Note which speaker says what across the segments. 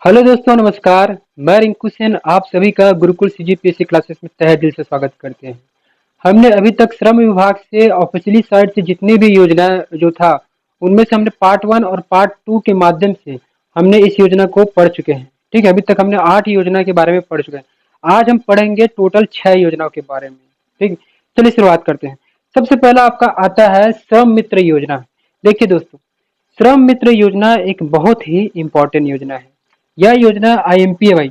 Speaker 1: Hello दोस्तों, नमस्कार। मैं रिंकू सेन आप सभी का गुरुकुल सीजीपीएससी क्लासेस में तहे दिल से स्वागत करते हैं। हमने अभी तक श्रम विभाग से ऑफिशियली साइट से जितनी भी योजना जो था उनमें से हमने पार्ट 1 और पार्ट 2 के माध्यम से हमने इस योजना को पढ़ चुके हैं। ठीक है, अभी तक हमने 8 योजना के बारे में पढ़ चुके हैं। आज हम पढ़ेंगे टोटल 6 योजनाओं के बारे में। ठीक है, चलिए शुरुआत करते हैं। सबसे पहला आपका आता है श्रम मित्र योजना। देखिए दोस्तों, श्रम मित्र योजना एक बहुत ही इम्पोर्टेंट योजना है। यह योजना आईएमपीवाई,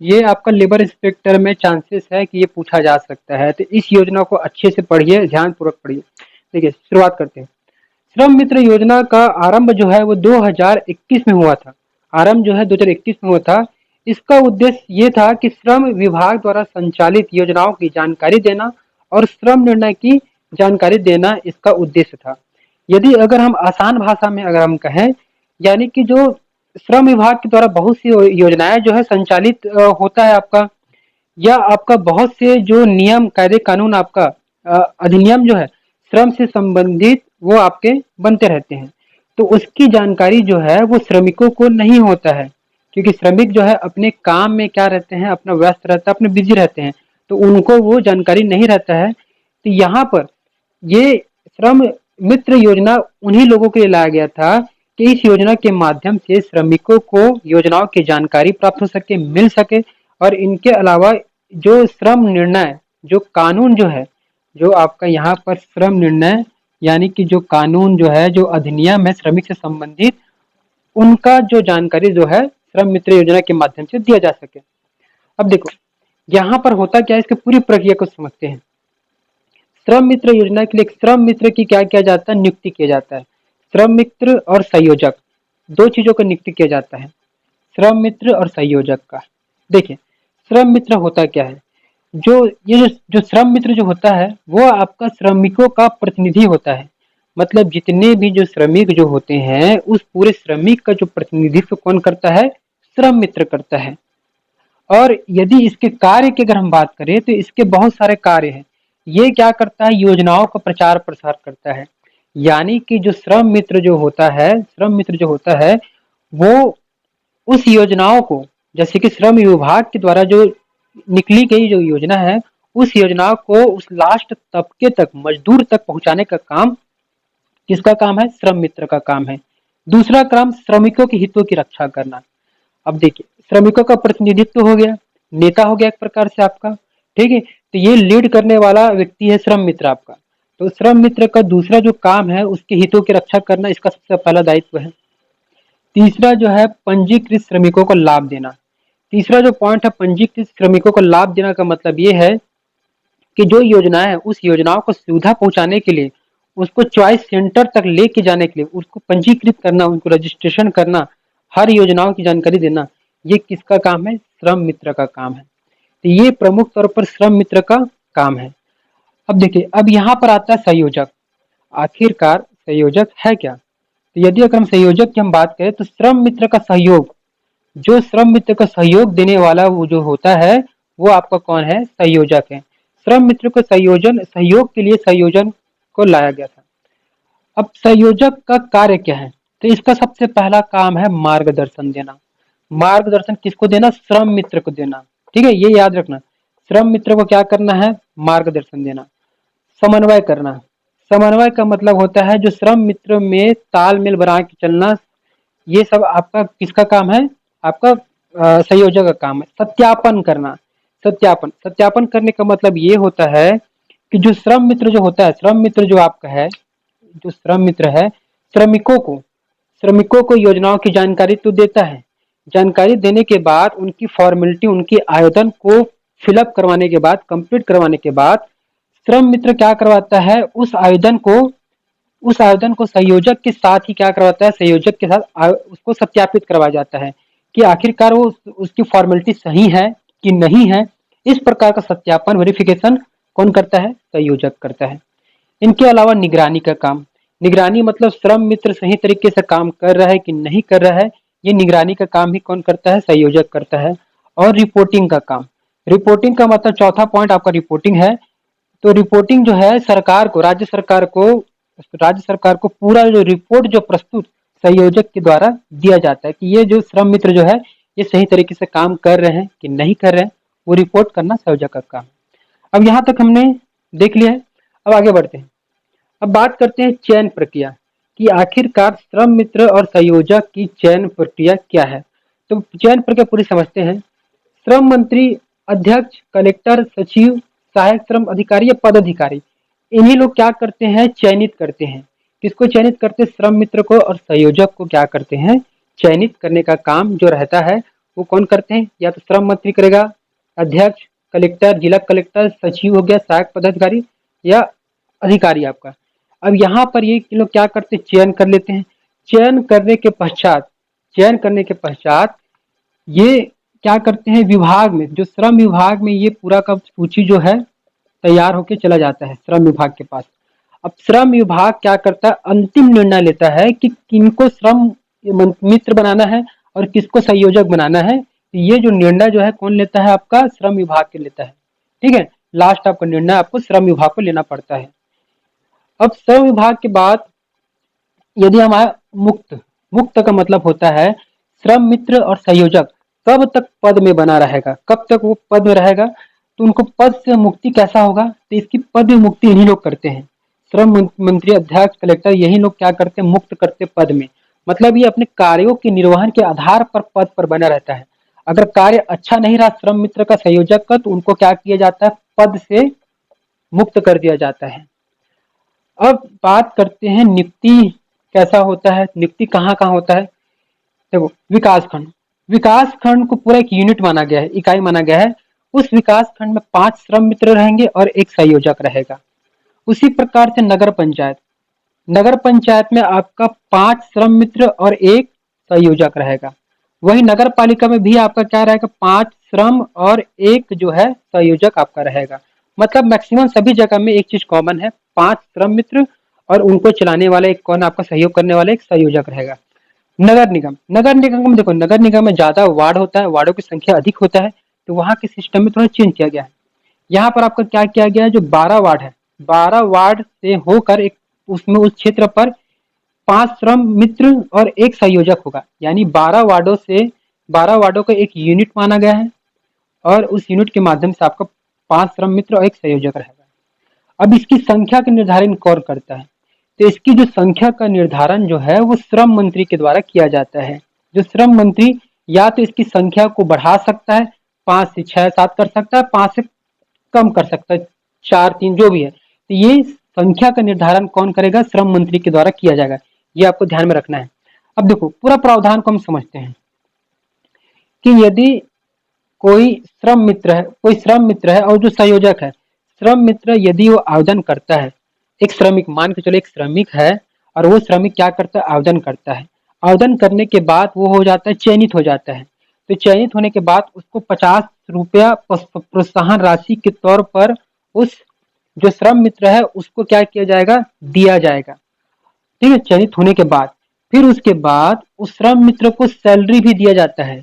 Speaker 1: ये आपका लेबर इंस्पेक्टर में चांसेस है कि ये पूछा जा सकता है, तो इस योजना को अच्छे से पढ़िए, ध्यानपूर्वक पढ़िए। देखिए शुरुआत करते हैं। श्रम मित्र योजना का आरंभ जो है वो 2021 में हुआ था। आरंभ जो है 2021 में हुआ था। इसका उद्देश्य ये था कि श्रम विभाग द्वारा संचालित योजनाओं की जानकारी देना और श्रम निर्णय की जानकारी देना इसका उद्देश्य था। यदि अगर हम आसान भाषा में अगर हम कहें, यानी कि जो श्रम विभाग के द्वारा बहुत सी योजनाएं जो है संचालित होता है आपका, या आपका बहुत से जो नियम कायदे कानून आपका अधिनियम जो है श्रम से संबंधित वो आपके बनते रहते हैं। तो उसकी जानकारी जो है वो श्रमिकों को नहीं होता है, क्योंकि श्रमिक जो है अपने काम में क्या रहते हैं, अपना व्यस्त रहता है, अपने बिजी रहते हैं, तो उनको वो जानकारी नहीं रहता है। तो यहाँ पर ये श्रम मित्र योजना उन्हीं लोगों के लिए लाया गया था कि इस योजना के माध्यम से श्रमिकों को योजनाओं की जानकारी प्राप्त हो सके, मिल सके। और इनके अलावा जो श्रम निर्णय, जो कानून जो है, जो आपका यहाँ पर श्रम निर्णय यानी कि जो कानून जो है, जो अधिनियम है श्रमिक से संबंधित, उनका जो जानकारी जो है श्रम मित्र योजना के माध्यम से दिया जा सके। अब देखो यहाँ पर होता क्या है, इसकी पूरी प्रक्रिया को समझते हैं। श्रम मित्र योजना के लिए श्रम मित्र की क्या किया जाता है, नियुक्ति किया जाता है। श्रम मित्र और संयोजक, दो चीजों का नियुक्ति किया जाता है, श्रम मित्र और संयोजक का। देखिए श्रम मित्र होता क्या है, जो श्रम मित्र जो होता है वो आपका श्रमिकों का प्रतिनिधि होता है। मतलब जितने भी जो श्रमिक जो होते हैं उस पूरे श्रमिक का जो प्रतिनिधित्व कौन करता है, श्रम मित्र करता है। और यदि इसके कार्य की अगर हम बात करें तो इसके बहुत सारे कार्य हैं। ये क्या करता है, योजनाओं का प्रचार प्रसार करता है। यानी कि जो श्रम मित्र जो होता है, श्रम मित्र जो होता है वो उस योजनाओं को, जैसे कि श्रम विभाग के द्वारा जो निकली गई जो योजना है, उस योजना को उस लास्ट तबके तक, मजदूर तक पहुंचाने का काम किसका काम है, श्रम मित्र का काम है। दूसरा काम श्रमिकों के हितों की रक्षा करना। अब देखिए श्रमिकों का प्रतिनिधित्व हो गया, नेता हो गया एक प्रकार से आपका। ठीक है, तो ये लीड करने वाला व्यक्ति है श्रम मित्र आपका। तो श्रम मित्र का दूसरा जो काम है उसके हितों की रक्षा करना, इसका सबसे पहला दायित्व है। तीसरा जो है पंजीकृत श्रमिकों को लाभ देना। तीसरा जो पॉइंट है पंजीकृत श्रमिकों को लाभ देना का मतलब ये है कि जो योजनाएं है उस योजनाओं को सुविधा पहुंचाने के लिए, उसको चॉइस सेंटर तक लेके जाने के लिए, उसको पंजीकृत करना, उनको रजिस्ट्रेशन करना, हर योजनाओं की जानकारी देना, ये किसका काम है, श्रम मित्र का काम है। तो ये प्रमुख तौर पर श्रम मित्र का काम है। अब देखिए, अब यहाँ पर आता है संयोजक। आखिरकार संयोजक है क्या, तो यदि अगर हम संयोजक की हम बात करें तो श्रम मित्र का सहयोग, जो श्रम मित्र का सहयोग देने वाला वो जो होता है वो आपका कौन है, संयोजक है। श्रम मित्र को सहयोग के लिए संयोजन को लाया गया था। अब संयोजक का कार्य क्या है, तो इसका सबसे पहला काम है मार्गदर्शन देना। मार्गदर्शन किसको देना, श्रम मित्र को देना। ठीक है, ये याद रखना, श्रम मित्र को क्या करना है, मार्गदर्शन देना। समन्वय करना, समन्वय का मतलब होता है जो श्रम मित्र में तालमेल बना के चलना। ये सब आपका किसका काम है, आपका संयोजक का काम है। सत्यापन करना, सत्यापन सत्यापन करने का मतलब ये होता है कि जो श्रम मित्र जो होता है, श्रम मित्र जो आपका है, जो श्रम मित्र है श्रमिकों को योजनाओं की जानकारी तो देता है। जानकारी देने के बाद उनकी फॉर्मेलिटी, उनकी आवेदन को फिलअप करवाने के बाद, कंप्लीट करवाने के बाद श्रम मित्र क्या करवाता है, उस आवेदन को संयोजक के साथ ही क्या करवाता है, संयोजक के साथ उसको सत्यापित करवाया जाता है कि आखिरकार वो उसकी फॉर्मेलिटी सही है कि नहीं है। इस प्रकार का सत्यापन, वेरिफिकेशन कौन करता है, संयोजक करता है। इनके अलावा निगरानी का काम, निगरानी मतलब श्रम मित्र सही तरीके से काम कर रहा है कि नहीं कर रहा है, ये निगरानी का काम भी कौन करता है, संयोजक करता है। और रिपोर्टिंग का काम, रिपोर्टिंग का मतलब चौथा पॉइंट आपका रिपोर्टिंग है। तो रिपोर्टिंग जो है सरकार को, राज्य सरकार को पूरा जो रिपोर्ट जो प्रस्तुत संयोजक के द्वारा दिया जाता है कि ये जो श्रम मित्र जो है ये सही तरीके से काम कर रहे हैं कि नहीं कर रहे हैं, वो रिपोर्ट करना संयोजक का काम है। अब यहाँ तक हमने देख लिया है, अब आगे बढ़ते हैं। अब बात करते हैं चयन प्रक्रिया कि आखिरकार श्रम मित्र और संयोजक की चयन प्रक्रिया क्या है। तो चयन प्रक्रिया पूरी समझते हैं। श्रम मंत्री, अध्यक्ष, कलेक्टर, सचिव, सहायक श्रम अधिकारी या पदाधिकारी, इन्हीं लोग क्या करते हैं, चयनित करते हैं। किसको चयनित करते हैं? श्रम मित्र को। और संयोजक को क्या करते हैं, चयनित करने का काम जो रहता है वो कौन करते हैं? या तो श्रम मंत्री करेगा, अध्यक्ष, कलेक्टर, जिला कलेक्टर, सचिव हो गया, सहायक पदाधिकारी या अधिकारी आपका। अब यहाँ पर ये लोग क्या करते हैं, चयन कर लेते हैं। चयन करने के पश्चात ये क्या करते हैं, विभाग में, जो श्रम विभाग में ये पूरा का सूची जो है तैयार होके चला जाता है श्रम विभाग के पास। अब श्रम विभाग क्या करता है, अंतिम निर्णय लेता है कि किनको श्रम मित्र बनाना है और किसको संयोजक बनाना है। ये जो निर्णय जो है कौन लेता है, आपका श्रम विभाग के लेता है। ठीक है, लास्ट आपका निर्णय आपको श्रम विभाग को लेना पड़ता है। अब श्रम विभाग के बाद यदि हमारा मुक्त का मतलब होता है श्रम मित्र और संयोजक कब तक पद में बना रहेगा, कब तक वो पद में रहेगा, तो उनको पद से मुक्ति कैसा होगा, तो इसकी पद मुक्ति इन्हीं लोग करते हैं। श्रम मंत्री, अध्यक्ष, कलेक्टर, यही लोग क्या करते हैं, मुक्त करते पद में। मतलब ये अपने कार्यों के निर्वहन के आधार पर पद पर बना रहता है। अगर कार्य अच्छा नहीं रहा श्रम मित्र का, संयोजक का, तो उनको क्या किया जाता है, पद से मुक्त कर दिया जाता है। अब बात करते हैं नियुक्ति कैसा होता है, नियुक्ति कहाँ कहाँ होता है। देखो, विकास खंड को पूरा एक यूनिट माना गया है, इकाई माना गया है। उस विकास खंड में 5 श्रम मित्र रहेंगे और एक संयोजक रहेगा। उसी प्रकार से नगर पंचायत में आपका 5 श्रम मित्र और एक संयोजक रहेगा। वही नगर पालिका में भी आपका क्या रहेगा, 5 श्रम और एक जो है संयोजक आपका रहेगा। मतलब मैक्सिमम सभी जगह में एक चीज कॉमन है, 5 श्रम मित्र और उनको चलाने वाला एक कौन, आपका सहयोग करने वाला एक संयोजक रहेगा। नगर निगम में देखो, नगर निगम में ज्यादा वार्ड होता है, वार्डों की संख्या अधिक होता है, तो वहां के सिस्टम में थोड़ा चेंज किया गया है। यहाँ पर आपका क्या किया गया है, जो 12 वार्ड है, 12 वार्ड से होकर एक उसमें उस क्षेत्र पर 5 श्रम मित्र और एक संयोजक होगा। यानी 12 वार्डों का एक यूनिट माना गया है और उस यूनिट के माध्यम से आपका 5 श्रम मित्र और एक संयोजक रहेगा। अब इसकी संख्या का निर्धारण कौन करता है, तो इसकी जो संख्या का निर्धारण जो है वो श्रम मंत्री के द्वारा किया जाता है। जो श्रम मंत्री या तो इसकी संख्या को बढ़ा सकता है, 5 से 6 7 कर सकता है, 5 से कम कर सकता है, 4 3 जो भी है। तो ये संख्या का निर्धारण कौन करेगा, श्रम मंत्री के द्वारा किया जाएगा। ये आपको ध्यान में रखना है। अब देखो, पूरा प्रावधान को हम समझते हैं कि यदि कोई श्रम मित्र है और जो संयोजक है, श्रम मित्र यदि वो आवेदन करता है, एक श्रमिक, मान के चलो एक श्रमिक है और वो श्रमिक क्या करता है, आवेदन करता है। आवेदन करने के बाद वो हो जाता है, चयनित हो जाता है। तो चयनित होने के बाद उसको 50 रुपया प्रोत्साहन राशि के तौर पर उस जो श्रम मित्र है उसको क्या किया जाएगा, दिया जाएगा। ठीक है, चयनित होने के बाद फिर उसके बाद उस श्रम मित्र को सैलरी भी दिया जाता है,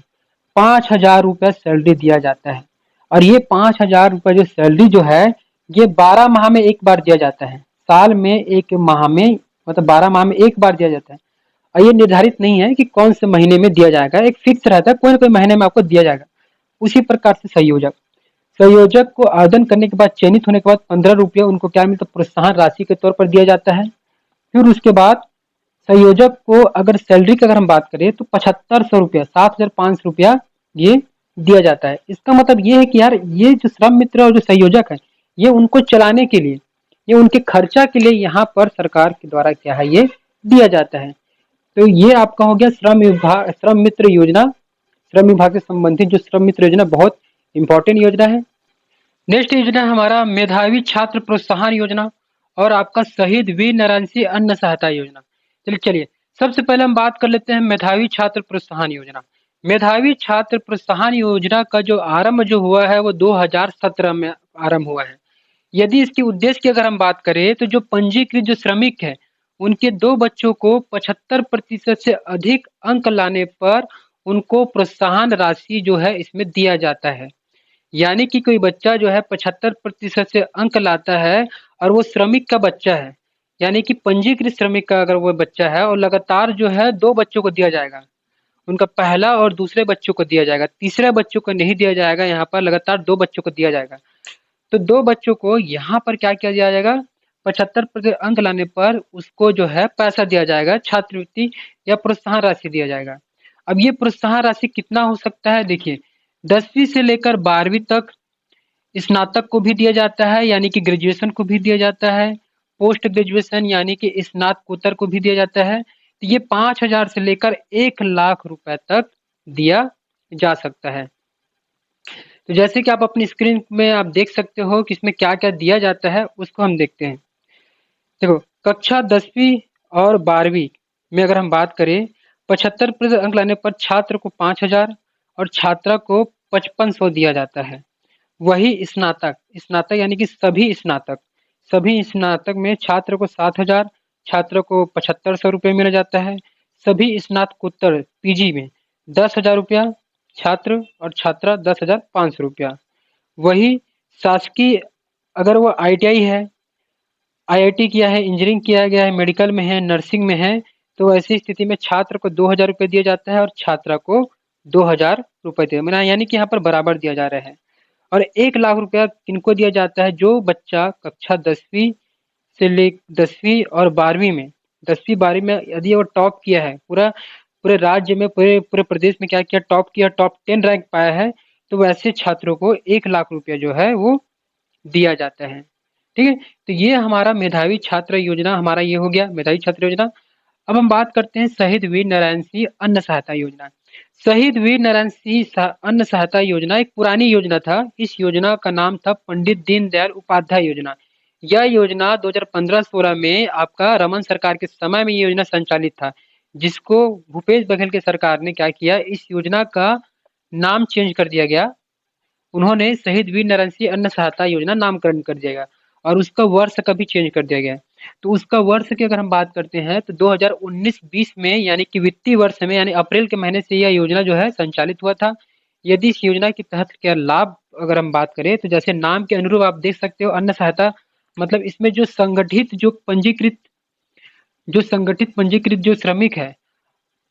Speaker 1: 5,000 रुपया सैलरी दिया जाता है। और ये 5,000 रुपया जो सैलरी जो है, ये 12 माह में एक बार दिया जाता है। साल में एक माह में, मतलब 12 माह में एक बार दिया जाता है। और ये निर्धारित नहीं है कि कौन से महीने में दिया जाएगा, एक फिक्स रहता है, कोई ना कोई महीने में आपको दिया जाएगा। उसी प्रकार से संयोजक को आवेदन करने के बाद, चयनित होने के बाद 15 रुपया उनको क्या मिलता है, प्रोत्साहन राशि के तौर पर दिया जाता है। फिर उसके बाद संयोजक को अगर सैलरी की अगर हम बात करें तो 7500 रुपया, 7,500 रुपया ये दिया जाता है। इसका मतलब ये है कि यार ये जो श्रम मित्र और जो संयोजक है, ये उनको चलाने के लिए, ये उनके खर्चा के लिए यहाँ पर सरकार के द्वारा क्या है, ये दिया जाता है। तो ये आपका हो गया श्रम मित्र योजना। श्रम विभाग से संबंधित जो श्रम मित्र योजना बहुत इंपॉर्टेंट योजना है। नेक्स्ट योजना है हमारा मेधावी छात्र प्रोत्साहन योजना और आपका शहीद वीर नारायण सिंह अन्न सहायता योजना। चलिए सबसे पहले हम बात कर लेते हैं मेधावी छात्र प्रोत्साहन योजना। मेधावी छात्र प्रोत्साहन योजना का जो आरंभ जो हुआ है वो 2017 में आरंभ हुआ है। यदि इसके उद्देश्य की अगर हम बात करें तो जो पंजीकृत जो श्रमिक है उनके 2 बच्चों को 75% से अधिक अंक लाने पर उनको प्रोत्साहन राशि जो है इसमें दिया जाता है। यानी कि कोई बच्चा जो है 75% से अंक लाता है और वो श्रमिक का बच्चा है, यानी कि पंजीकृत श्रमिक का अगर वो बच्चा है और लगातार जो है 2 बच्चों को दिया जाएगा, उनका पहला और दूसरे बच्चों को दिया जाएगा, तीसरे बच्चों को नहीं दिया जाएगा। यहाँ पर लगातार 2 बच्चों को दिया जाएगा। तो 2 बच्चों को यहाँ पर क्या किया जाएगा, 75% अंक लाने पर उसको जो है पैसा दिया जाएगा, छात्रवृत्ति या प्रोत्साहन राशि दिया जाएगा। अब ये प्रोत्साहन राशि कितना हो सकता है, देखिए 10वीं से लेकर 12वीं तक स्नातक को भी दिया जाता है, यानी कि ग्रेजुएशन को भी दिया जाता है, पोस्ट ग्रेजुएशन यानी कि स्नातकोत्तर को भी दिया जाता है। तो ये 5,000 से लेकर 1,00,000 रुपए तक दिया जा सकता है। तो जैसे कि आप अपनी स्क्रीन में आप देख सकते हो कि इसमें क्या-क्या दिया जाता है, उसको हम देखते हैं। देखो, कक्षा 10वीं और 12वीं में अगर हम बात करें, 75% अंक लाने पर छात्र को 5,000 और छात्रा को 5500 दिया जाता है। वही स्नातक, स्नातक यानी कि सभी स्नातक में छात्र को 7,000, छात्र को 7500 रुपये मिला जाता है। सभी स्नातकोत्तर पीजी में 10,000 रुपया, छात्र और छात्रा 10,500 रुपया। वही शासकीय, अगर वो आईटीआई है, आईआईटी किया है, इंजीनियरिंग किया गया है, मेडिकल में है, नर्सिंग में है, तो ऐसी स्थिति में छात्र को 2,000 रुपये दिया जाता है और छात्रा को 2,000 रुपये दिया, माना यानी कि यहाँ पर बराबर दिया जा रहा है। और 1,00,000 रुपया किनको दिया जाता है, जो बच्चा कक्षा 10वीं से ले 10वीं और 12वीं में 10वीं 12वीं में यदि वो टॉप किया है, पूरे राज्य में, पूरे पूरे प्रदेश में क्या किया, टॉप किया, टॉप 10 रैंक पाया है, तो वैसे छात्रों को 1,00,000 रुपया जो है वो दिया जाता है। ठीक है, तो ये हमारा मेधावी छात्र योजना, हमारा ये हो गया मेधावी छात्र योजना। अब हम बात करते हैं शहीद वीर नारायण सिंह अन्न सहायता योजना। शहीद वीर नारायण सिंह अन्न सहायता योजना एक पुरानी योजना था। इस योजना का नाम था पंडित दीनदयाल उपाध्याय योजना। यह योजना 2015-16 में आपका रमन सरकार के समय में ये योजना संचालित था, जिसको भूपेश बघेल के सरकार ने क्या किया, इस योजना का नाम चेंज कर दिया गया। उन्होंने शहीद वीर नारायण सिंह अन्न सहायता योजना नामकरण कर दिया गया और उसका वर्ष का भी चेंज कर दिया गया। तो उसका वर्ष की अगर हम बात करते हैं तो 2019-20 में, यानी कि वित्तीय वर्ष में, यानी अप्रैल के महीने से यह योजना जो है संचालित हुआ था। यदि इस योजना के तहत क्या लाभ अगर हम बात करें, तो जैसे नाम के अनुरूप आप देख सकते हो, अन्न सहायता मतलब इसमें जो संगठित पंजीकृत जो श्रमिक है,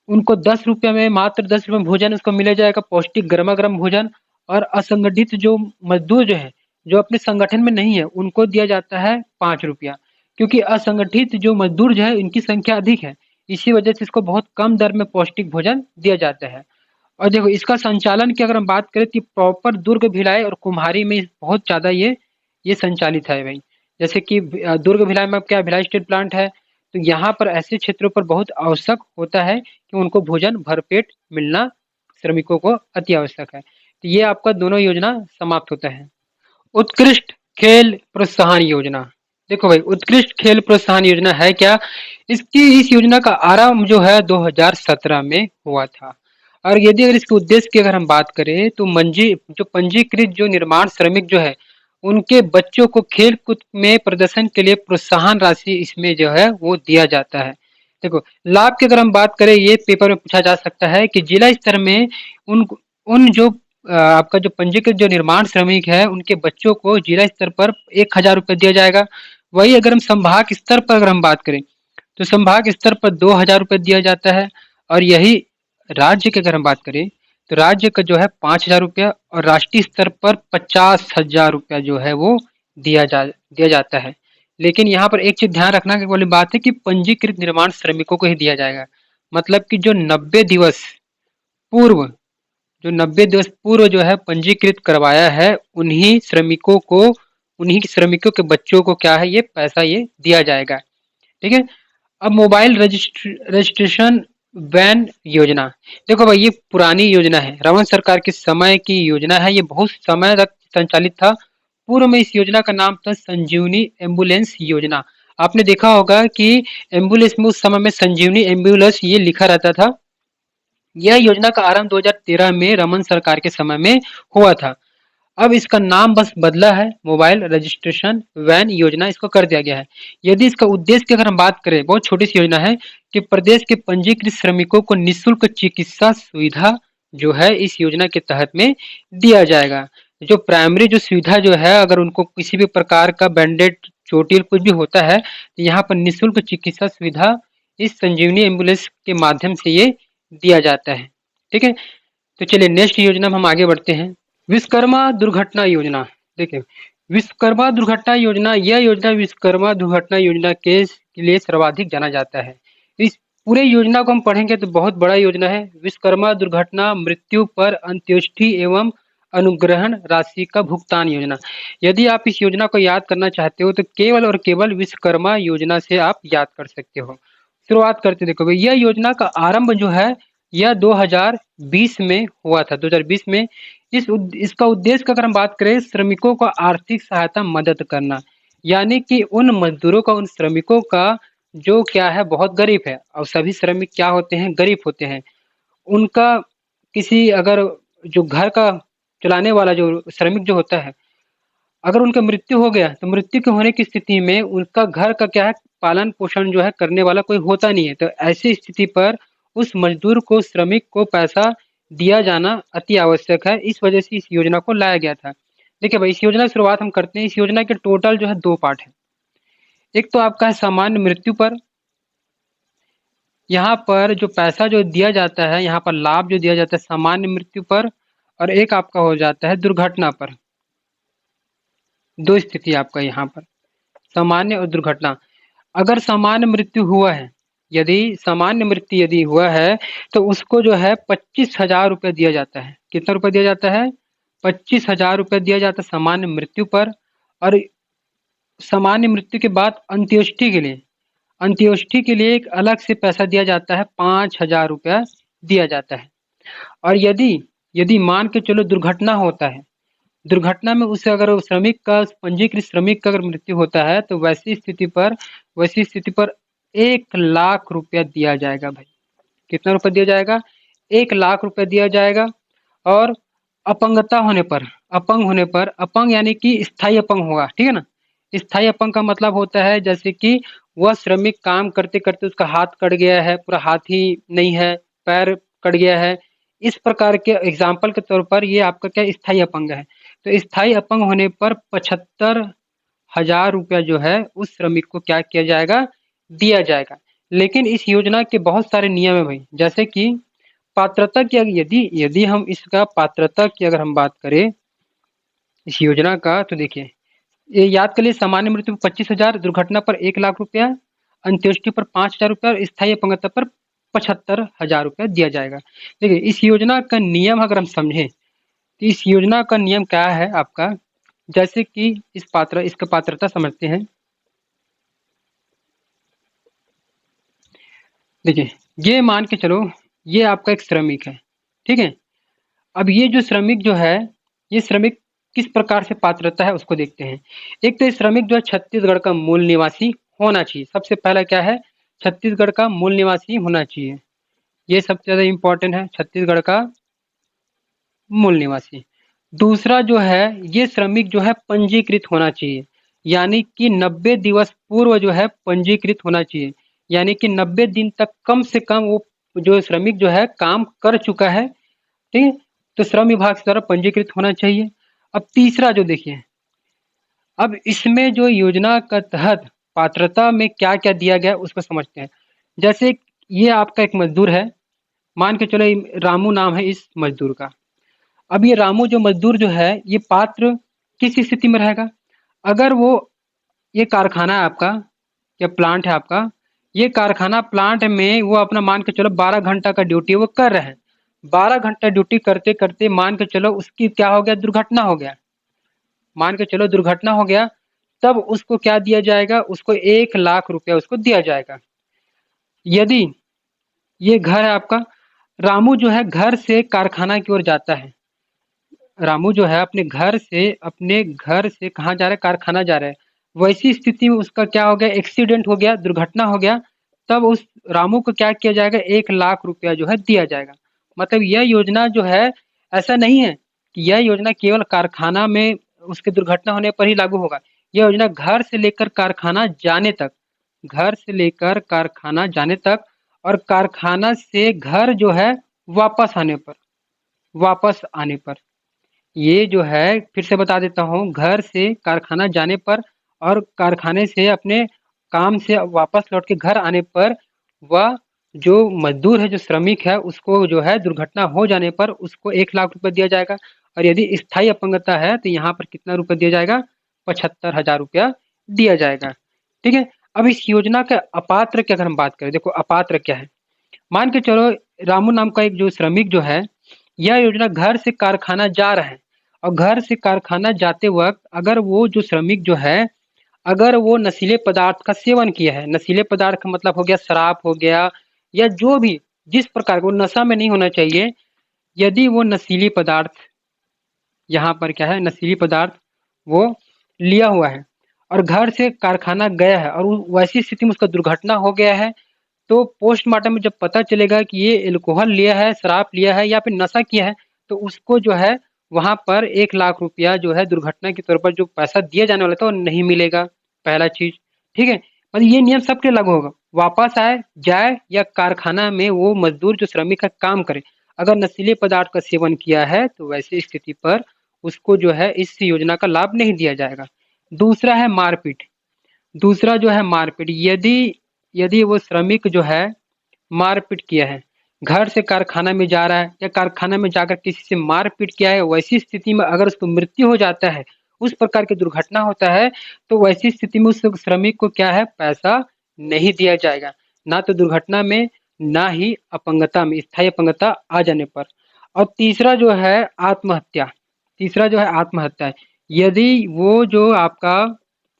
Speaker 1: उनको 10 रुपये में, मात्र 10 रुपये में भोजन उसको मिला जाएगा, पौष्टिक गरमा-गरम भोजन। और असंगठित जो मजदूर जो है, जो अपने संगठन में नहीं है, उनको दिया जाता है 5 रुपया। क्योंकि असंगठित जो मजदूर जो है, इनकी संख्या अधिक है, इसी वजह से इसको बहुत कम दर में पौष्टिक भोजन दिया जाता है। और देखो, इसका संचालन की अगर हम बात करें तो प्रॉपर दुर्ग, भिलाई और कुम्हारी में बहुत ज़्यादा ये संचालित है भाई। जैसे कि दुर्ग भिलाई में क्या, भिलाई स्टील प्लांट है, तो यहाँ पर ऐसे क्षेत्रों पर बहुत आवश्यक होता है कि उनको भोजन भरपेट मिलना श्रमिकों को अति आवश्यक है। तो ये आपका दोनों योजना समाप्त होता है। उत्कृष्ट खेल प्रोत्साहन योजना। देखो भाई, उत्कृष्ट खेल प्रोत्साहन योजना है क्या, इस योजना का आरंभ जो है 2017 में हुआ था। और यदि अगर इसके उद्देश्य की अगर हम बात करें, तो पंजीकृत जो निर्माण श्रमिक जो है, उनके बच्चों को खेल कूद में प्रदर्शन के लिए प्रोत्साहन राशि इसमें जो है वो दिया जाता है। देखो, लाभ की अगर हम बात करें, ये पेपर में पूछा जा सकता है कि जिला स्तर में उन उन जो आपका जो पंजीकृत जो निर्माण श्रमिक है, उनके बच्चों को जिला स्तर पर 1,000 रुपये दिया जाएगा। वही अगर हम संभाग स्तर पर अगर हम बात करें, तो संभाग स्तर पर 2,000 रुपये दिया जाता है। और यही राज्य की अगर हम बात करें, तो राज्य का जो है 5,000 रुपया और राष्ट्रीय स्तर पर 50,000 रुपया जो है वो दिया जाता है। लेकिन यहाँ पर एक चीज ध्यान रखना वाली बात है कि पंजीकृत निर्माण श्रमिकों को ही दिया जाएगा। मतलब कि जो 90 दिवस पूर्व जो है पंजीकृत करवाया है, उन्हीं श्रमिकों के बच्चों को क्या है, ये पैसा ये दिया जाएगा। ठीक है। अब मोबाइल रजिस्ट्रेशन वैन योजना। देखो भाई, ये पुरानी योजना है, रमन सरकार के समय की योजना है, ये बहुत समय तक संचालित था। पूर्व में इस योजना का नाम था संजीवनी एम्बुलेंस योजना। आपने देखा होगा कि एम्बुलेंस में उस समय में संजीवनी एम्बुलेंस ये लिखा रहता था। यह योजना का आरंभ 2013 में रमन सरकार के समय में हुआ था। अब इसका नाम बस बदला है, मोबाइल रजिस्ट्रेशन वैन योजना इसको कर दिया गया है। यदि इसका उद्देश्य की अगर हम बात करें, बहुत छोटी सी योजना है कि प्रदेश के पंजीकृत श्रमिकों को निःशुल्क चिकित्सा सुविधा जो है इस योजना के तहत में दिया जाएगा। जो प्राइमरी जो सुविधा जो है, अगर उनको किसी भी प्रकार का बैंडेड, चोटिल कुछ भी होता है, तो यहाँ पर निःशुल्क चिकित्सा सुविधा इस संजीवनी एम्बुलेंस के माध्यम से ये दिया जाता है। ठीक है। तो चलिए नेक्स्ट योजना में हम आगे बढ़ते हैं। विश्वकर्मा दुर्घटना योजना। देखिए, विश्वकर्मा दुर्घटना योजना, यह योजना विश्वकर्मा दुर्घटना योजना के लिए सर्वाधिक जाना जाता है। इस पूरे योजना को हम पढ़ेंगे तो बहुत बड़ा योजना है। विश्वकर्मा दुर्घटना मृत्यु पर अंत्येष्टि एवं अनुग्रहण राशि का भुगतान योजना। यदि आप इस योजना को याद करना चाहते हो तो केवल और केवल विश्वकर्मा योजना से आप याद कर सकते हो। शुरुआत करते देखो भाई, यह योजना का आरंभ जो है यह 2020 में हुआ था। 2020 में इसका उद्देश्य का अगर हम बात करें, श्रमिकों को आर्थिक सहायता मदद करना, यानी कि उन मजदूरों का, उन श्रमिकों का जो क्या है बहुत गरीब है, और सभी श्रमिक क्या होते हैं, गरीब होते हैं। उनका किसी अगर जो घर का चलाने वाला जो श्रमिक जो होता है, अगर उनका मृत्यु हो गया तो मृत्यु के होने की स्थिति में उनका घर का क्या है, पालन पोषण जो है करने वाला कोई होता नहीं है। तो ऐसी स्थिति पर उस मजदूर को, श्रमिक को पैसा दिया जाना अति आवश्यक है। इस वजह से इस योजना को लाया गया था। देखिए भाई, इस योजना की शुरुआत हम करते हैं। इस योजना के टोटल जो है 2 पार्ट है। एक तो आपका है सामान्य मृत्यु पर, यहाँ पर जो पैसा जो दिया जाता है, यहाँ पर लाभ जो दिया जाता है सामान्य मृत्यु पर, और एक आपका हो जाता है दुर्घटना पर। 2 स्थिति आपका यहाँ पर, सामान्य और दुर्घटना। अगर सामान्य मृत्यु हुआ है, यदि सामान्य मृत्यु यदि हुआ है तो उसको जो है 25,000 रुपये दिया जाता है। कितना रुपये दिया जाता है? 25,000 रुपये दिया जाता है सामान्य मृत्यु पर। और सामान्य मृत्यु के बाद अंत्येष्टि के लिए, अंत्येष्टि के लिए एक अलग से पैसा दिया जाता है, 5,000 रुपया दिया जाता है। और यदि यदि मान के चलो दुर्घटना होता है, दुर्घटना में उसे अगर श्रमिक का, पंजीकृत श्रमिक का अगर मृत्यु होता है तो वैसी स्थिति पर 1,00,000 रुपया दिया जाएगा भाई। कितना रुपया दिया जाएगा? 1,00,000 रुपया दिया जाएगा। और अपंगता होने पर, अपंग होने पर, अपंग यानी कि स्थायी अपंग होगा, ठीक है ना। स्थायी अपंग का मतलब होता है जैसे कि वह श्रमिक काम करते करते उसका हाथ कट गया है, पूरा हाथ ही नहीं है, पैर कट गया है, इस प्रकार के एग्जाम्पल के तौर पर ये आपका क्या स्थायी अपंग है। तो स्थायी अपंग होने पर 75,000 रुपया जो है उस श्रमिक को क्या किया जाएगा, दिया जाएगा। लेकिन इस योजना के बहुत सारे नियम है भाई, जैसे कि पात्रता की, यदि यदि हम इसका पात्रता की अगर हम बात करें इस योजना का, तो देखिए ये याद कर लिए, सामान्य मृत्यु पर 25,000, दुर्घटना पर 1,00,000 रुपया, अंत्येष्टि पर 5,000 रुपया और स्थायी अपंगता पर 75,000 रुपया दिया जाएगा। देखिए इस योजना का नियम अगर हम समझें तो इस योजना का नियम क्या है आपका, जैसे कि इसका पात्रता समझते हैं। देखिए, ये मान के चलो ये आपका एक श्रमिक है, ठीक है। अब ये जो श्रमिक जो है, ये श्रमिक किस प्रकार से पात्रता है उसको देखते हैं। एक तो ये श्रमिक जो है छत्तीसगढ़ का मूल निवासी होना चाहिए। सबसे पहला क्या है, छत्तीसगढ़ का मूल निवासी होना चाहिए। ये सबसे ज़्यादा इम्पोर्टेंट है, छत्तीसगढ़ का मूल निवासी। दूसरा जो है, ये श्रमिक जो है पंजीकृत होना चाहिए, यानी कि 90 दिवस पूर्व जो है पंजीकृत होना चाहिए, यानी कि 90 दिन तक कम से कम वो जो श्रमिक जो है काम कर चुका है, ठीक है। तो श्रम विभाग द्वारा पंजीकृत होना चाहिए। अब तीसरा जो देखिए, अब इसमें जो योजना का तहत पात्रता में क्या क्या दिया गया उसको समझते हैं। जैसे ये आपका एक मजदूर है, मान के चलो रामू नाम है इस मजदूर का। अब ये रामू जो मजदूर जो है, ये पात्र किस स्थिति में रहेगा, अगर वो, ये कारखाना है आपका या प्लांट है आपका, ये कारखाना प्लांट में वो अपना मान के चलो 12 घंटा का ड्यूटी वो कर रहे हैं। 12 घंटा ड्यूटी करते करते मान के चलो उसकी क्या हो गया, दुर्घटना हो गया। मान के चलो दुर्घटना हो गया, तब उसको क्या दिया जाएगा, उसको 1,00,000 रुपया उसको दिया जाएगा। यदि ये घर है आपका, रामू जो है घर से कारखाना की ओर जाता है, रामू जो है अपने घर से कहाँ जा रहा है, कारखाना जा रहा है। वैसी स्थिति में उसका क्या हो गया, एक्सीडेंट हो गया, दुर्घटना हो गया, तब उस रामू को क्या किया जाएगा, 1,00,000 रुपया जो है दिया जाएगा। मतलब यह योजना जो है, ऐसा नहीं है कि यह योजना केवल कारखाना में उसके दुर्घटना होने पर ही लागू होगा। यह योजना घर से लेकर कारखाना जाने तक, घर से लेकर कारखाना जाने तक, और कारखाना से घर जो है वापस आने पर, वापस आने पर, ये जो है फिर से बता देता हूँ, घर से कारखाना जाने पर और कारखाने से अपने काम से वापस लौट के घर आने पर वह जो मजदूर है, जो श्रमिक है, उसको जो है दुर्घटना हो जाने पर उसको 1 लाख रुपए दिया जाएगा और यदि स्थायी अपंगता है तो यहाँ पर कितना रुपए दिया जाएगा? 75,000 रुपया दिया जाएगा। ठीक है? अब इस योजना का अपात्र की अगर हम बात करें, देखो अपात्र क्या है? मान के चलो रामू नाम का एक जो श्रमिक जो है, यह योजना घर से कारखाना जा रहा है और घर से कारखाना जाते वक़्त अगर वो जो श्रमिक जो है, अगर वो नशीले पदार्थ का सेवन किया है, नशीले पदार्थ का मतलब हो गया शराब हो गया या जो भी जिस प्रकार का वो नशा में नहीं होना चाहिए, यदि वो नशीली पदार्थ यहाँ पर क्या है नशीली पदार्थ वो लिया हुआ है और घर से कारखाना गया है और वैसी स्थिति में उसका दुर्घटना हो गया है, तो पोस्टमार्टम में जब पता चलेगा कि ये अल्कोहल लिया है, शराब लिया है या फिर नशा किया है, तो उसको जो है वहाँ पर 1 लाख रुपया जो है दुर्घटना के तौर पर जो पैसा दिया जाने वाला था वो नहीं मिलेगा, पहला चीज़। ठीक है? मतलब ये नियम सबके लागू होगा। वापस आए, जाए या कारखाना में वो मज़दूर जो श्रमिक है काम करे, अगर नशीले पदार्थ का सेवन किया है तो वैसी स्थिति पर उसको जो है इस योजना का लाभ नहीं दिया जाएगा। दूसरा है मारपीट। दूसरा जो है मारपीट, यदि यदि वो श्रमिक जो है मारपीट किया है, घर से कारखाना में जा रहा है या कारखाना में जाकर किसी से मारपीट किया है, वैसी स्थिति में अगर उसको मृत्यु हो जाता है, उस प्रकार की दुर्घटना होता है, तो वैसी स्थिति में उस श्रमिक को क्या है पैसा नहीं दिया जाएगा। ना तो दुर्घटना में, ना ही अपंगता में, स्थायी अपंगता आ जाने पर। और तीसरा जो है आत्महत्या। तीसरा जो है आत्महत्या है। यदि वो जो आपका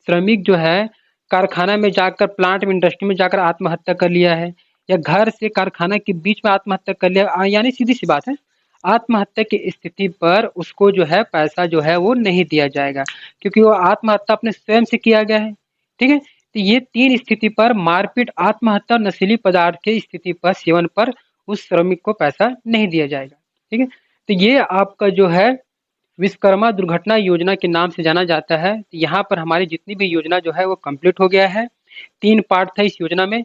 Speaker 1: श्रमिक जो है कारखाना में जाकर प्लांट में इंडस्ट्री में जाकर आत्महत्या कर लिया है या घर से कारखाना के बीच में आत्महत्या कर लिया, यानी सीधी सी बात है आत्महत्या की स्थिति पर उसको जो है पैसा जो है वो नहीं दिया जाएगा, क्योंकि वो आत्महत्या अपने स्वयं से किया गया है। ठीक है? तो ये 3 स्थिति पर मारपीट, आत्महत्या और नशीली पदार्थ की स्थिति पर सेवन पर उस श्रमिक को पैसा नहीं दिया जाएगा। ठीक है? तो ये आपका जो है विश्वकर्मा दुर्घटना योजना के नाम से जाना जाता है। यहाँ पर हमारी जितनी भी योजना जो है वो कंप्लीट हो गया है। 3 पार्ट था इस योजना में।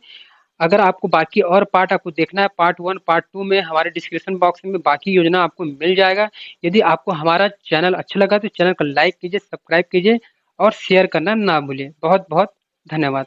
Speaker 1: अगर आपको बाकी और पार्ट आपको देखना है, पार्ट 1, पार्ट 2 में हमारे डिस्क्रिप्शन बॉक्स में बाकी योजना आपको मिल जाएगा। यदि आपको हमारा चैनल अच्छा लगा तो चैनल को लाइक कीजिए, सब्सक्राइब कीजिए और शेयर करना ना भूलिए। बहुत-बहुत धन्यवाद।